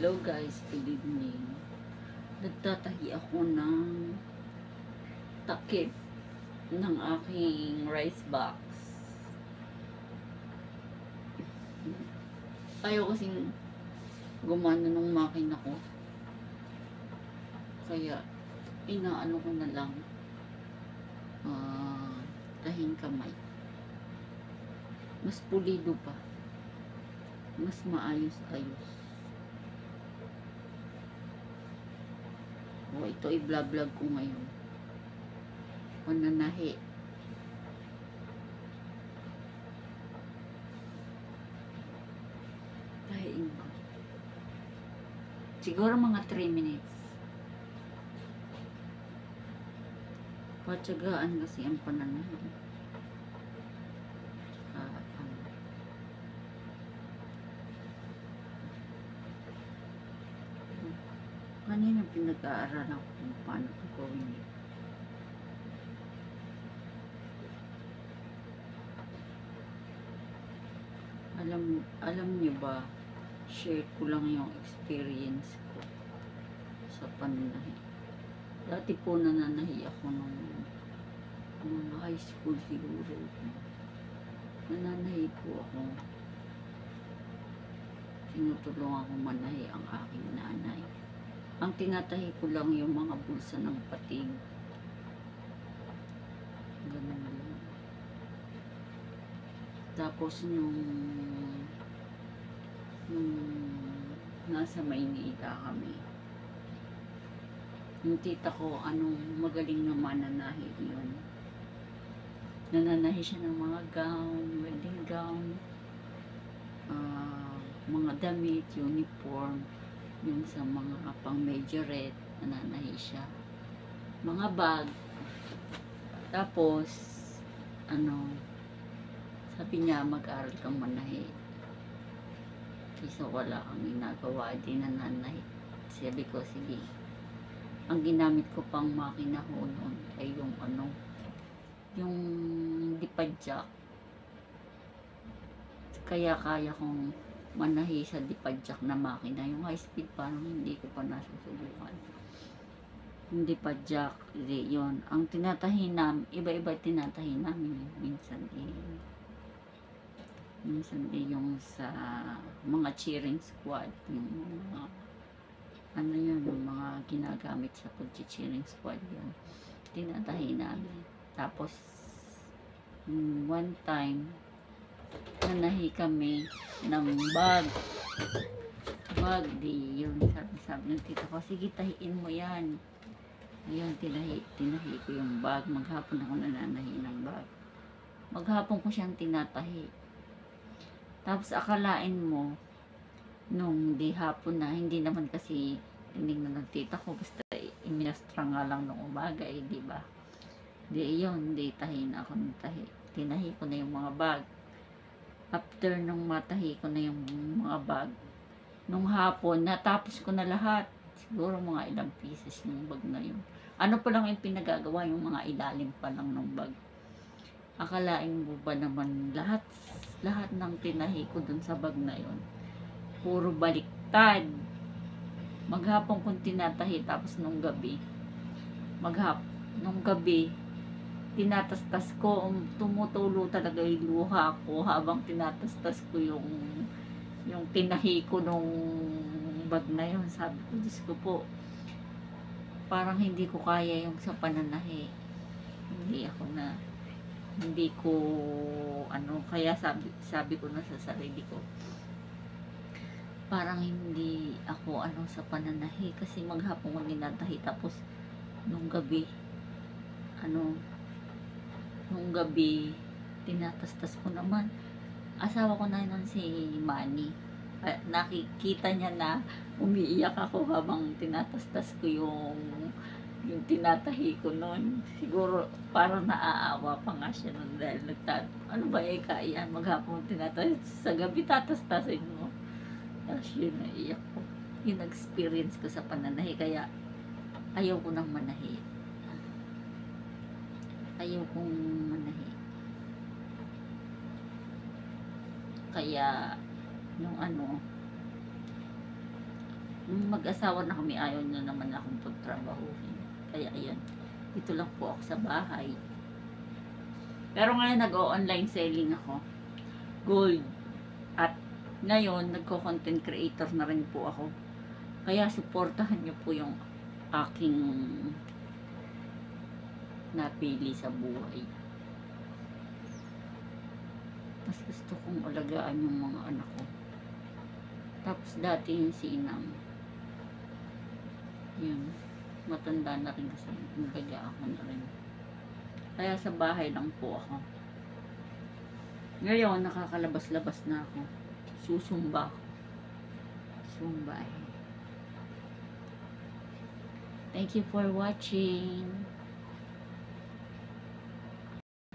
Hello guys, good evening. Nagtatahi ako ng takip ng aking rice box. Ayaw kasing gumana ng makina ko. Kaya inaano ko na lang tahing kamay. Mas pulido pa. Mas maayos-ayos. O, ito i-vlog ko ngayon. Pananahi. Tahiin ko. Siguro mga 3 minutes. Patsagaan kasi ang pananahi. Kanina pinag-aaral ako kung paano ko gawin. Alam niyo ba, share ko lang yung experience ko sa pananahi. Dati po nananahi ako nung high school siguro. Nananahi po ako. Tinutulungan ko manahi ang aking nanay. Ang tinatahi ko lang yung mga bulsa ng pating. Ganun lang. Tapos nung nasa Maynila kami, yung tita ko, magaling na mananahi yun. Nananahi siya ng mga gown, wedding gown, mga damit, uniform, yung sa mga pang majorette, nananahi siya. Mga bag. Tapos, sabi niya, mag-aral kang manahi. Kasi wala kang ginagawa, di nananahi. Sabi ko, sige. Ang ginamit ko pang makina ho noon ay yung dipadjak. Kaya kaya kong manahi sa dipadjak na makina. Yung high speed parang hindi ko pa nasusubukan. Yung dipadjak, yun. Ang tinatahi namin, iba-iba tinatahi namin. Minsan yung sa mga cheering squad, yung mga yung mga ginagamit sa pag-cheering squad yun. Tinatahi namin. Tapos one time nanahi kami ng bag, di yun, sabi ng tita ko, sige tahiin mo yan. Ayun, tinahi ko yung bag. Maghapon ako nananahi ng bag. Maghapon ko siyang tinatahi. Tapos akalain mo nung di hapon na, hindi naman kasi tinignan ng tita ko, basta iminastra nga lang nung umaga di ba? Di yun, di tahi na ako ng tahi. Tinahi ko na yung mga bag. After nung matahi ko na yung mga bag, nung hapon, natapos ko na lahat. Siguro mga ilang pieces yung bag na yun. Ano pa lang yung pinagagawa, yung mga ilalim pa lang ng bag. Akalain mo ba naman lahat ng tinahi ko dun sa bag na yun, puro baliktad. Maghapon kong tinatahi, tapos nung gabi, tinatastas ko, tumutulo talaga yung luha ko habang tinatastas ko yung tinahi ko nung bag na yun. Sabi ko, Diyos ko po, parang hindi ko kaya yung sa pananahi. Hindi ko kaya sabi ko na sa sarili ko, parang hindi ako sa pananahi, kasi maghapon ko ninatahi, tapos nung gabi tinatastas ko naman. Asawa ko na nun si Manny, nakikita niya na umiiyak ako habang tinatastas ko yung tinatahi ko nun. Siguro parang naaawa pa nga siya nun, dahil ano ba kaya maghapon tinatahi, sa gabi tatastasin mo. Tapos yun, naiyak ko. Yung experience ko sa pananahi, kaya ayaw ko nang manahi. Kaya nung Nung mag-asawa na kami, ayaw na naman akong pagtrabahuhin. Kaya ayan, dito lang po ako sa bahay. Pero ngayon nag-o-online selling ako. Gold. At ngayon, nagko-content creator na rin po ako. Kaya suportahan niyo po yung aking napili sa buhay. Mas gusto kong alagaan yung mga anak ko. Tapos dati yung sinang. Yun. Matanda na rin kasi. Nagaga ako na rin. Kaya sa bahay lang po ako. Ngayon, nakakalabas-labas na ako. Susumba. Sumba. Thank you for watching.